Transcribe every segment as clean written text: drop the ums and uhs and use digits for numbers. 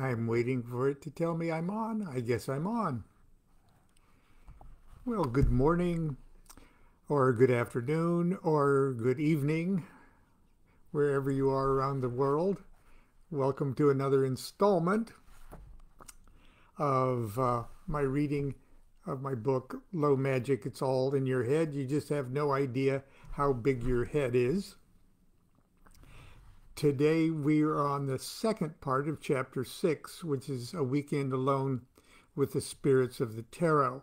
I'm waiting for it to tell me I'm on. I guess I'm on. Well, good morning, or good afternoon, or good evening, wherever you are around the world. Welcome to another installment of my reading of my book, Low Magic, It's All in Your Head. You just have no idea how big your head is. Today we are on the second part of chapter 6, which is a weekend alone with the spirits of the tarot.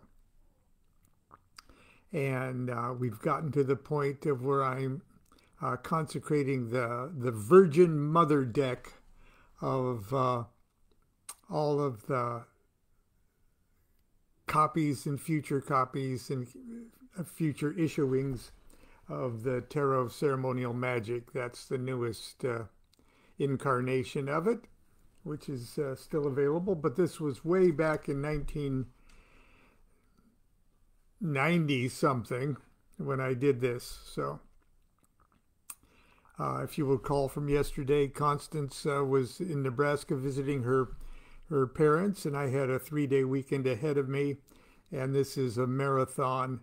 And we've gotten to the point of where I'm consecrating the Virgin Mother deck of all of the copies and future issuings of the Tarot of Ceremonial Magic. That's the newest incarnation of it, which is still available. But this was way back in 1990 something when I did this. So if you will recall from yesterday, Constance was in Nebraska visiting her parents, and I had a 3-day weekend ahead of me, and this is a marathon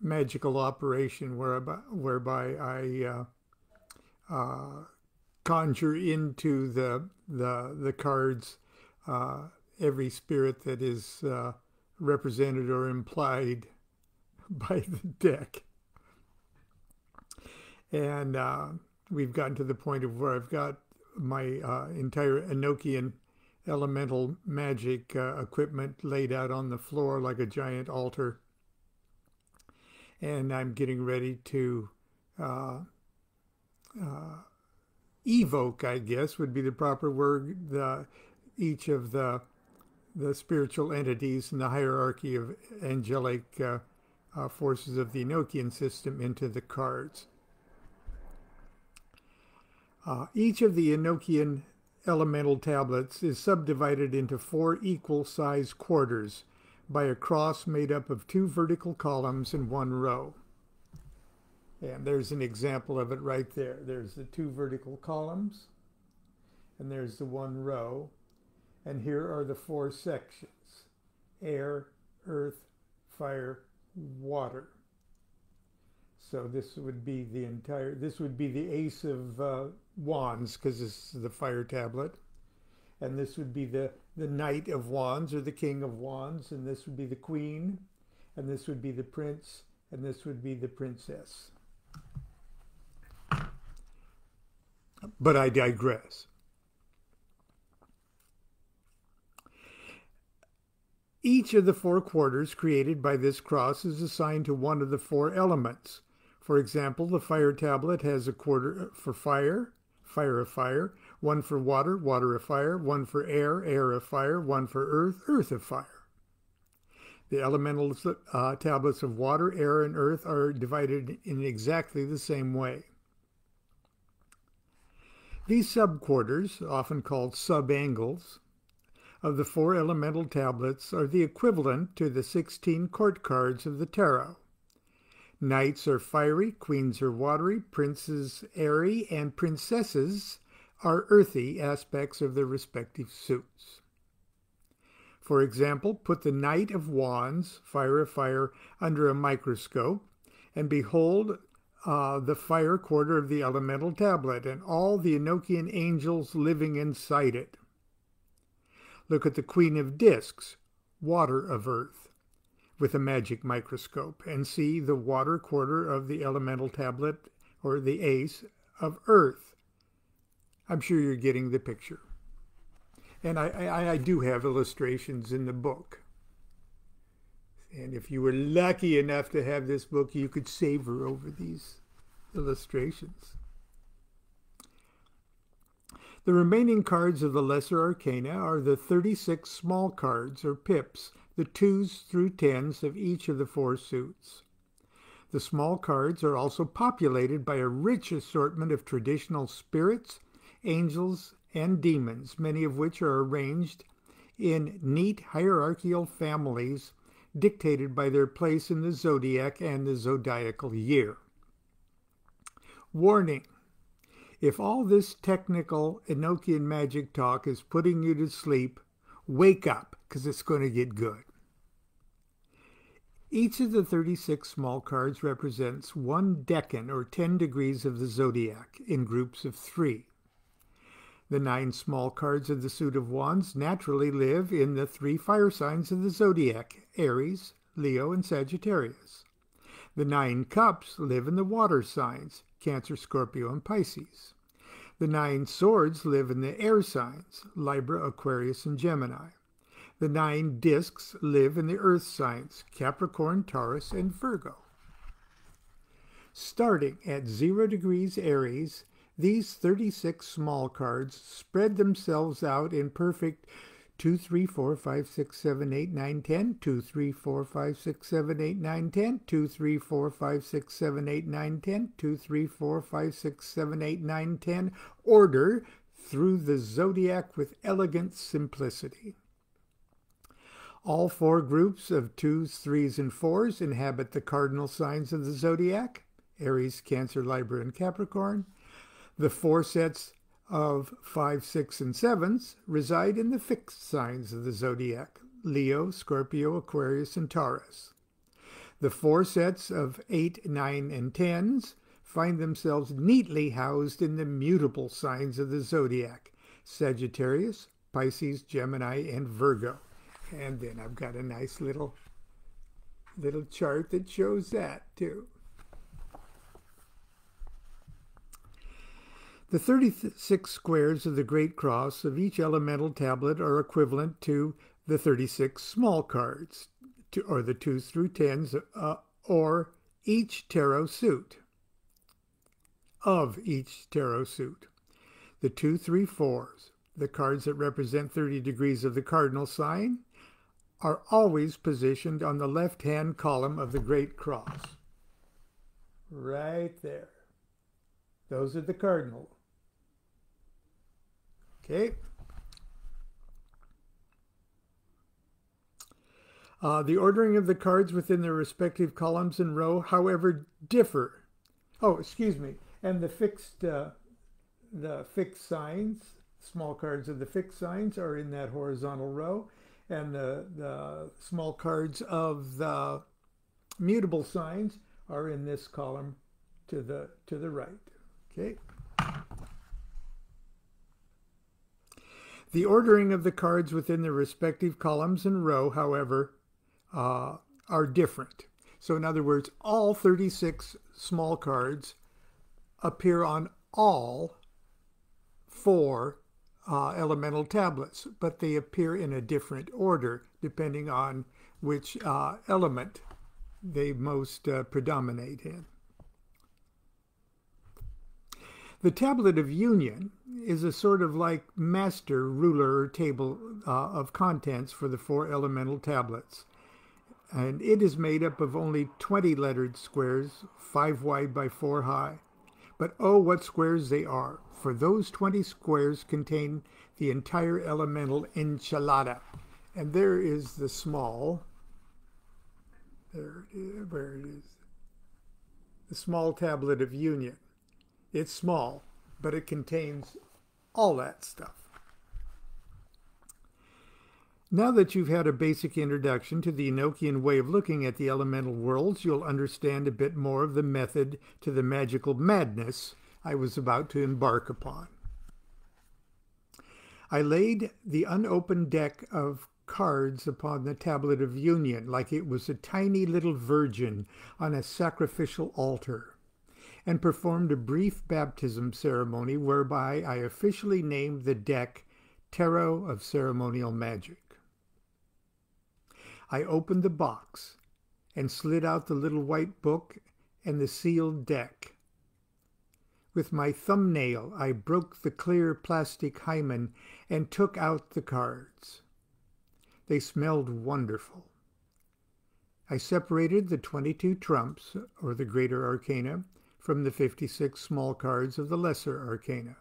magical operation whereby I conjure into the cards every spirit that is represented or implied by the deck. And we've gotten to the point of where I've got my entire Enochian elemental magic equipment laid out on the floor like a giant altar. And I'm getting ready to evoke, I guess would be the proper word, each of the spiritual entities in the hierarchy of angelic forces of the Enochian system into the cards. Each of the Enochian elemental tablets is subdivided into 4 equal-sized quarters by a cross made up of 2 vertical columns in 1 row. And there's an example of it right there. There's the 2 vertical columns, and there's the 1 row. And here are the 4 sections: air, earth, fire, water. So this would be this would be the Ace of Wands, because this is the fire tablet. And this would be the Knight of Wands, or the King of Wands. And this would be the Queen. And this would be the Prince. And this would be the Princess. But I digress. Each of the 4 quarters created by this cross is assigned to one of the 4 elements. For example, the fire tablet has a quarter for fire, fire of fire, 1 for water, water of fire, 1 for air, air of fire, 1 for earth, earth of fire. The elemental tablets of water, air, and earth are divided in exactly the same way. These subquarters, often called subangles, of the 4 elemental tablets are the equivalent to the 16 court cards of the tarot. Knights are fiery, queens are watery, princes airy, and princesses are earthy aspects of their respective suits. For example, put the Knight of Wands, fire of fire, under a microscope, and behold the fire quarter of the elemental tablet and all the Enochian angels living inside it. Look at the Queen of Discs, water of earth, with a magic microscope, and see the water quarter of the elemental tablet, or the Ace of earth. I'm sure you're getting the picture. And I do have illustrations in the book. And if you were lucky enough to have this book, you could savor over these illustrations. The remaining cards of the Lesser Arcana are the 36 small cards, or pips, the 2s through 10s of each of the 4 suits. The small cards are also populated by a rich assortment of traditional spirits, angels, and demons, many of which are arranged in neat hierarchical families dictated by their place in the zodiac and the zodiacal year. Warning: If all this technical Enochian magic talk is putting you to sleep, wake up, because it's going to get good. Each of the 36 small cards represents one decan, or 10 degrees of the zodiac, in groups of 3. The 9 small cards of the suit of wands naturally live in the 3 fire signs of the zodiac, Aries, Leo, and Sagittarius. The 9 cups live in the water signs, Cancer, Scorpio, and Pisces. The 9 swords live in the air signs, Libra, Aquarius, and Gemini. The 9 discs live in the earth signs, Capricorn, Taurus, and Virgo. Starting at 0 degrees Aries, these 36 small cards spread themselves out in perfect 2, 3, 4, 5, 6, 7, 8, 9, 10, 2, 3, 4, 5, 6, 7, 8, 9, 10, 2, 3, 4, 5, 6, 7, 8, 9, 10, 2, 3, 4, 5, 6, 7, 8, 9, 10, order through the zodiac with elegant simplicity. All 4 groups of 2s, 3s, and 4s inhabit the cardinal signs of the zodiac, Aries, Cancer, Libra, and Capricorn. The 4 sets of 5, 6, and 7s reside in the fixed signs of the zodiac, Leo, Scorpio, Aquarius, and Taurus. The 4 sets of 8, 9, and 10s find themselves neatly housed in the mutable signs of the zodiac, Sagittarius, Pisces, Gemini, and Virgo. And then I've got a nice little chart that shows that too. The 36 squares of the Great Cross of each elemental tablet are equivalent to the 36 small cards, or the 2s through 10s, or each tarot suit, of each tarot suit. The 2, 3, 4s, the cards that represent 30 degrees of the cardinal sign, are always positioned on the left-hand column of the Great Cross. Right there. Those are the cardinal. Okay. The ordering of the cards within their respective columns and row, however, differ. Oh, excuse me. And the fixed signs, small cards of the fixed signs are in that horizontal row, and the small cards of the mutable signs are in this column to the right. Okay. The ordering of the cards within the respective columns and row, however, are different. So in other words, all 36 small cards appear on all 4 elemental tablets, but they appear in a different order depending on which element they most predominate in. The tablet of union is a sort of like master ruler or table of contents for the 4 elemental tablets. And it is made up of only 20 lettered squares, 5 wide by 4 high. But oh, what squares they are, for those 20 squares contain the entire elemental enchilada. And there is the small, where it is, the small tablet of union. It's small, but it contains all that stuff. Now that you've had a basic introduction to the Enochian way of looking at the elemental worlds, you'll understand a bit more of the method to the magical madness I was about to embark upon. I laid the unopened deck of cards upon the tablet of union like it was a tiny little virgin on a sacrificial altar, and performed a brief baptism ceremony whereby I officially named the deck Tarot of Ceremonial Magic. I opened the box and slid out the little white book and the sealed deck. With my thumbnail, I broke the clear plastic hymen and took out the cards. They smelled wonderful. I separated the 22 trumps, or the greater arcana, from the 56 small cards of the lesser arcana.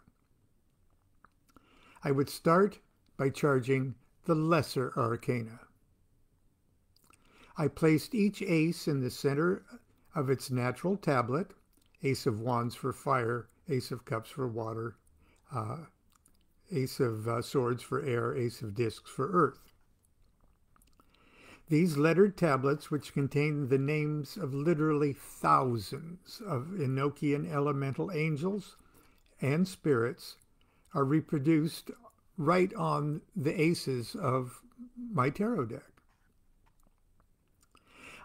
I would start by charging the lesser arcana. I placed each ace in the center of its natural tablet, Ace of Wands for fire Ace of Cups for water, Ace of Swords for air, Ace of Discs for earth. These lettered tablets, which contain the names of literally thousands of Enochian elemental angels and spirits, are reproduced right on the aces of my tarot deck.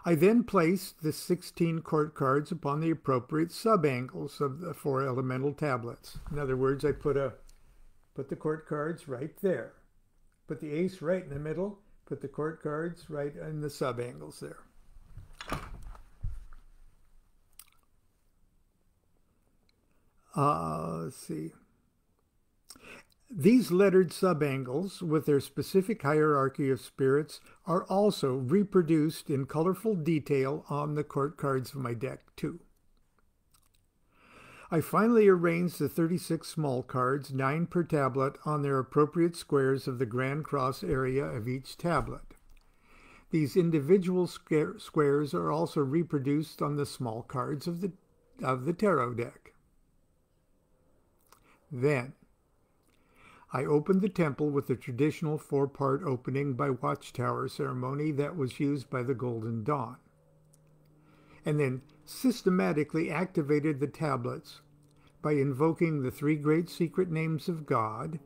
I then placed the 16 court cards upon the appropriate sub-angles of the 4 elemental tablets. In other words, I put the court cards right there. Put the ace right in the middle, put the court cards right in the sub-angles there. Let's see. These lettered sub-angles, with their specific hierarchy of spirits, are also reproduced in colorful detail on the court cards of my deck, too. I finally arranged the 36 small cards, 9 per tablet, on their appropriate squares of the Grand Cross area of each tablet. These individual squares are also reproduced on the small cards of the tarot deck. Then, I opened the temple with the traditional 4-part opening by Watchtower ceremony that was used by the Golden Dawn, and then systematically activated the tablets by invoking the 3 great secret names of God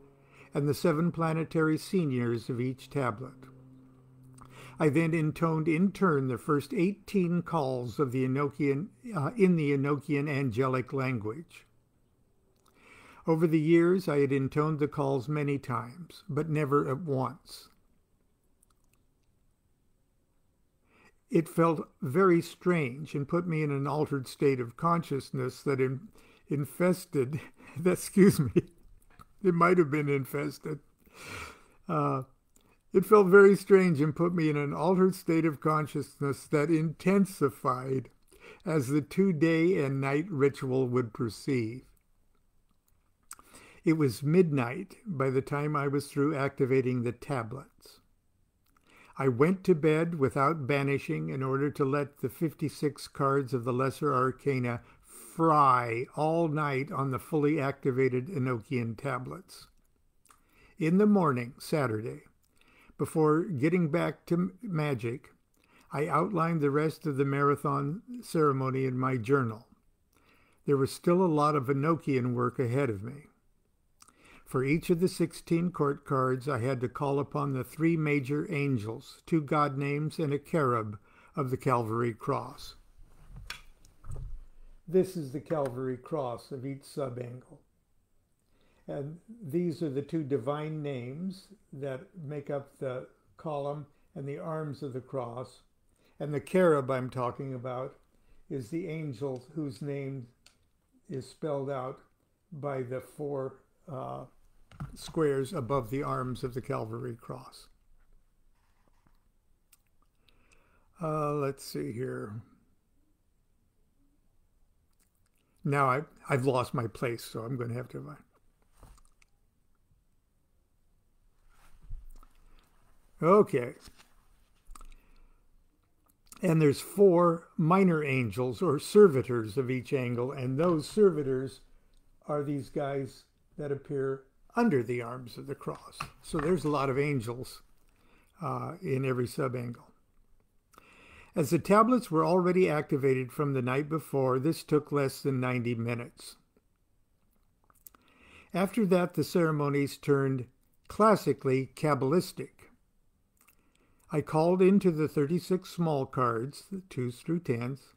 and the 7 planetary seniors of each tablet. I then intoned in turn the first 18 calls of the Enochian in the Enochian angelic language. Over the years, I had intoned the calls many times, but never at once. It felt very strange and put me in an altered state of consciousness that infested, excuse me, it might have been infested. It felt very strange and put me in an altered state of consciousness that intensified as the 2-day and night ritual would proceed. It was midnight by the time I was through activating the tablets. I went to bed without banishing in order to let the 56 cards of the Lesser Arcana fry all night on the fully activated Enochian tablets. In the morning, Saturday, before getting back to Magick, I outlined the rest of the marathon ceremony in my journal. There was still a lot of Enochian work ahead of me. For each of the 16 court cards, I had to call upon the 3 major angels, 2 god names, and a cherub of the Calvary Cross. This is the Calvary Cross of each sub-angle. And these are the 2 divine names that make up the column and the arms of the cross. And the cherub I'm talking about is the angel whose name is spelled out by the 4 squares above the arms of the Calvary Cross. Let's see here. Now I've lost my place, so I'm going to have to... Okay. And there's 4 minor angels or servitors of each angle, and those servitors are these guys that appear under the arms of the cross. So there's a lot of angels in every sub-angle. As the tablets were already activated from the night before, this took less than 90 minutes. After that, the ceremonies turned classically Kabbalistic. I called into the 36 small cards, the 2s through 10s,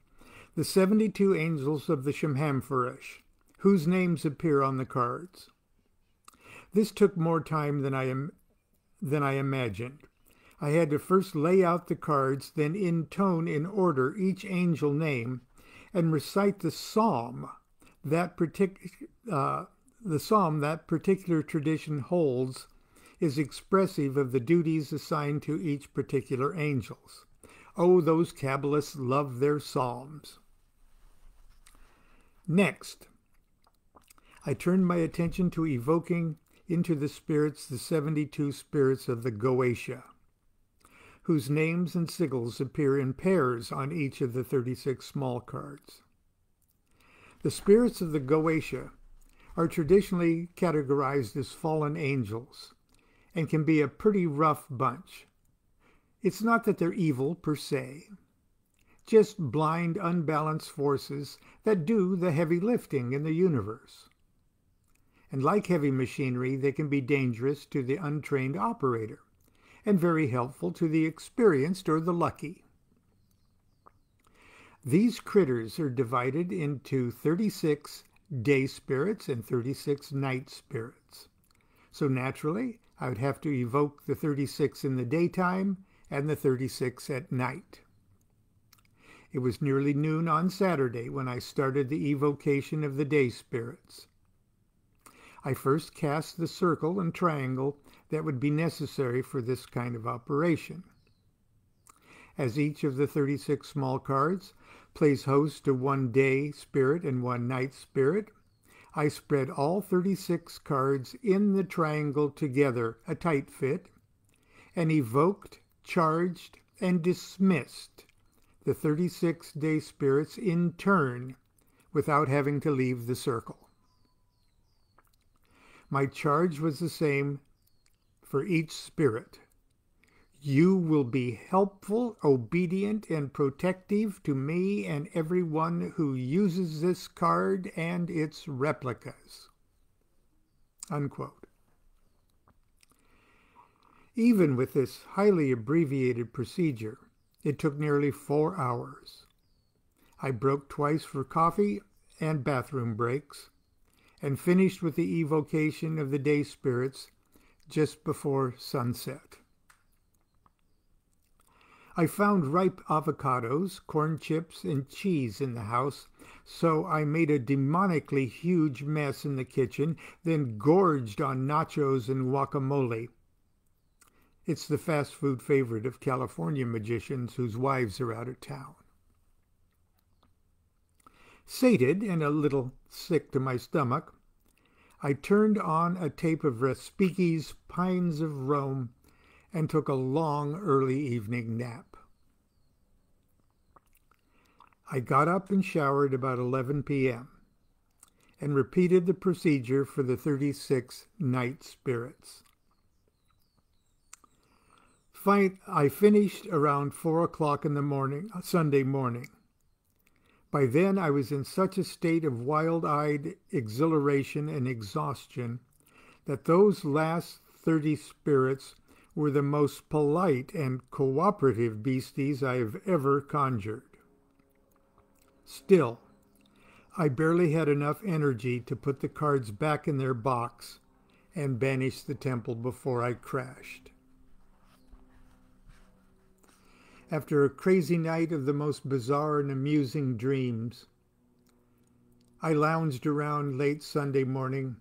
the 72 angels of the Shemhamphoresh, whose names appear on the cards. This took more time than I imagined. I had to first lay out the cards, then intone in order each angel name, and recite the psalm that particular tradition holds is expressive of the duties assigned to each particular angels. Oh, those Kabbalists love their psalms. Next, I turned my attention to evoking into the spirits the 72 spirits of the Goetia, whose names and sigils appear in pairs on each of the 36 small cards. The spirits of the Goetia are traditionally categorized as fallen angels and can be a pretty rough bunch. It's not that they're evil per se, just blind, unbalanced forces that do the heavy lifting in the universe. And like heavy machinery, they can be dangerous to the untrained operator and very helpful to the experienced or the lucky. These critters are divided into 36 day spirits and 36 night spirits. So naturally, I would have to evoke the 36 in the daytime and the 36 at night. It was nearly noon on Saturday when I started the evocation of the day spirits. I first cast the circle and triangle that would be necessary for this kind of operation. As each of the 36 small cards plays host to one day spirit and one night spirit, I spread all 36 cards in the triangle together, a tight fit, and evoked, charged, and dismissed the 36 day spirits in turn without having to leave the circle. My charge was the same for each spirit. You will be helpful, obedient, and protective to me and everyone who uses this card and its replicas. Unquote. Even with this highly abbreviated procedure, it took nearly 4 hours. I broke twice for coffee and bathroom breaks, and finished with the evocation of the day spirits just before sunset. I found ripe avocados, corn chips, and cheese in the house, so I made a demonically huge mess in the kitchen, then gorged on nachos and guacamole. It's the fast food favorite of California magicians whose wives are out of town. Sated and a little sick to my stomach, I turned on a tape of Respighi's Pines of Rome and took a long early evening nap. I got up and showered about 11 p.m. and repeated the procedure for the 36 night spirits. I finished around 4 o'clock in the morning, Sunday morning. By then, I was in such a state of wild-eyed exhilaration and exhaustion that those last 30 spirits were the most polite and cooperative beasties I have ever conjured. Still, I barely had enough energy to put the cards back in their box and banish the temple before I crashed. After a crazy night of the most bizarre and amusing dreams, I lounged around late Sunday morning,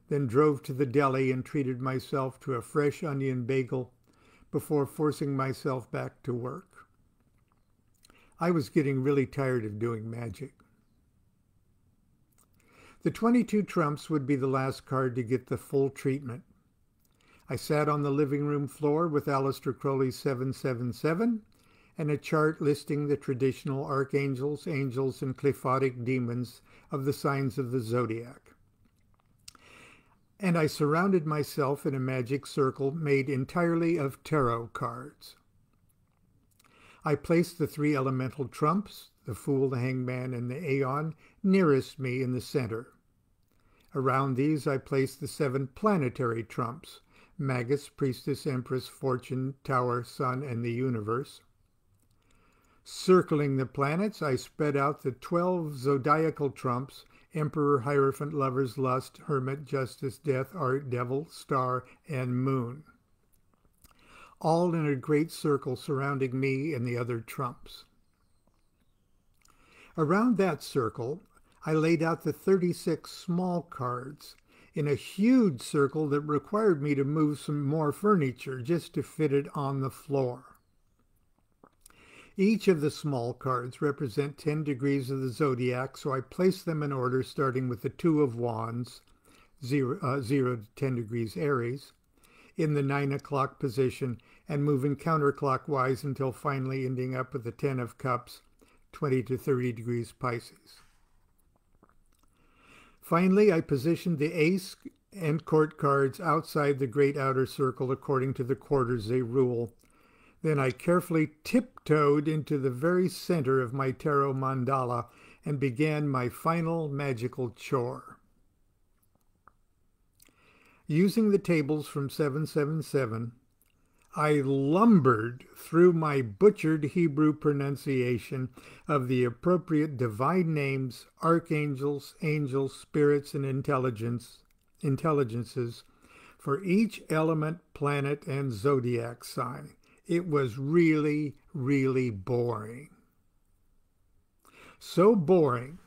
then drove to the deli and treated myself to a fresh onion bagel before forcing myself back to work. I was getting really tired of doing magic. The 22 trumps would be the last card to get the full treatment. I sat on the living room floor with Aleister Crowley's 777 and a chart listing the traditional archangels, angels, and qliphothic demons of the signs of the zodiac. And I surrounded myself in a magic circle made entirely of tarot cards. I placed the 3 elemental trumps, the Fool, the Hangman, and the Aeon, nearest me in the center. Around these I placed the 7 planetary trumps, Magus, Priestess, Empress, Fortune, Tower, Sun, and the Universe. Circling the planets, I spread out the 12 zodiacal trumps, Emperor, Hierophant, Lover's Lust, Hermit, Justice, Death, Art, Devil, Star, and Moon, all in a great circle surrounding me and the other trumps. Around that circle, I laid out the 36 small cards in a huge circle that required me to move some more furniture just to fit it on the floor. Each of the small cards represent 10 degrees of the zodiac, so I placed them in order starting with the 2 of Wands, 0 to 10 degrees Aries, in the 9 o'clock position and moving counterclockwise until finally ending up with the 10 of Cups, 20 to 30 degrees Pisces. Finally, I positioned the ace and court cards outside the great outer circle according to the quarters they rule. Then I carefully tiptoed into the very center of my tarot mandala and began my final magical chore. Using the tables from 777, I lumbered through my butchered Hebrew pronunciation of the appropriate divine names, archangels, angels, spirits, and intelligences for each element, planet, and zodiac sign. It was really, really boring. So boring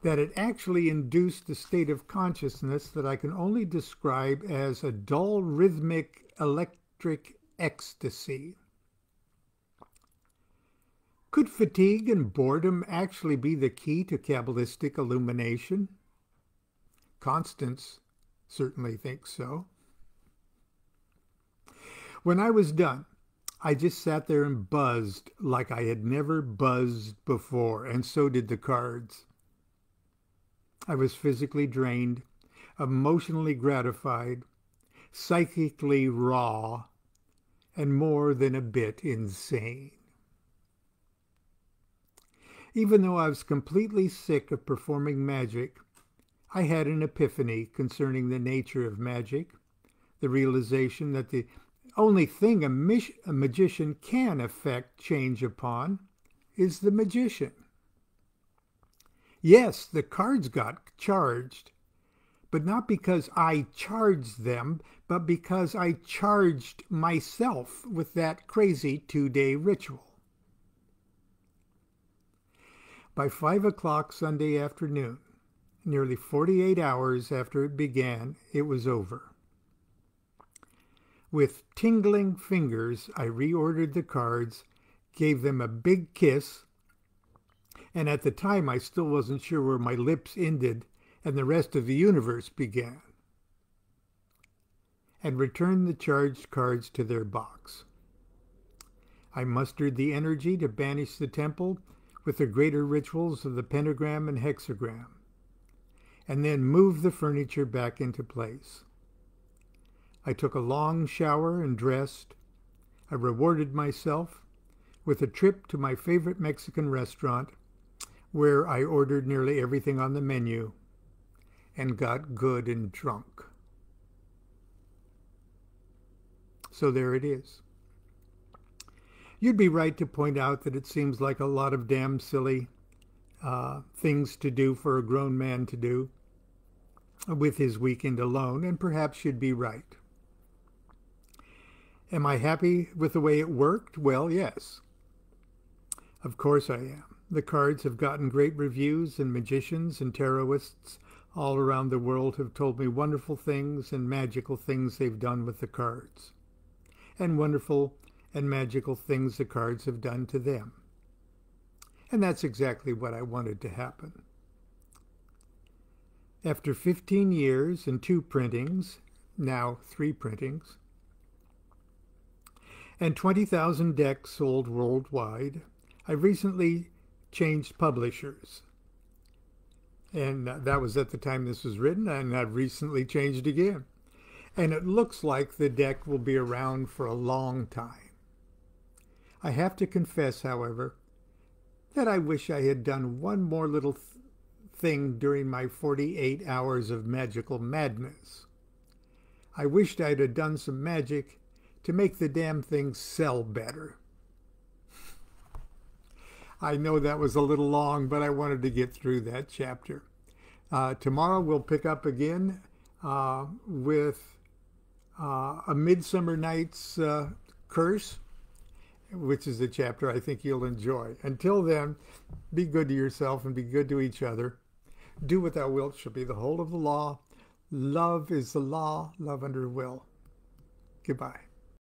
that it actually induced a state of consciousness that I can only describe as a dull, rhythmic, electric ecstasy. Could fatigue and boredom actually be the key to Kabbalistic illumination? Constance certainly thinks so. When I was done, I just sat there and buzzed like I had never buzzed before, and so did the cards. I was physically drained, emotionally gratified, psychically raw, and more than a bit insane. Even though I was completely sick of performing magic, I had an epiphany concerning the nature of magic, the realization that the only thing a magician can affect change upon is the magician. Yes, the cards got charged, but not because I charged them, but because I charged myself with that crazy 2-day ritual. By 5 o'clock Sunday afternoon, nearly 48 hours after it began, it was over. With tingling fingers, I reordered the cards, gave them a big kiss, and at the time I still wasn't sure where my lips ended and the rest of the universe began, and returned the charged cards to their box. I mustered the energy to banish the temple with the greater rituals of the pentagram and hexagram, and then moved the furniture back into place. I took a long shower and dressed. I rewarded myself with a trip to my favorite Mexican restaurant, where I ordered nearly everything on the menu and got good and drunk. So there it is. You'd be right to point out that it seems like a lot of damn silly things to do for a grown man to do with his weekend alone, and perhaps you'd be right. Am I happy with the way it worked? Well, yes. Of course I am. The cards have gotten great reviews, and magicians and tarotists all around the world have told me wonderful things and magical things they've done with the cards, and wonderful and magical things the cards have done to them. And that's exactly what I wanted to happen. After 15 years and 2 printings, now 3 printings, and 20,000 decks sold worldwide, I recently changed publishers. And that was at the time this was written, and I've recently changed again. And it looks like the deck will be around for a long time. I have to confess, however, that I wish I had done one more little thing during my 48 hours of magical madness. I wished I'd have done some magic to make the damn thing sell better. I know that was a little long, but I wanted to get through that chapter. Tomorrow we'll pick up again with A Midsummer Night's Curse, which is a chapter I think you'll enjoy. Until then, be good to yourself and be good to each other. Do what thou wilt shall be the whole of the law. Love is the law, love under will. Goodbye.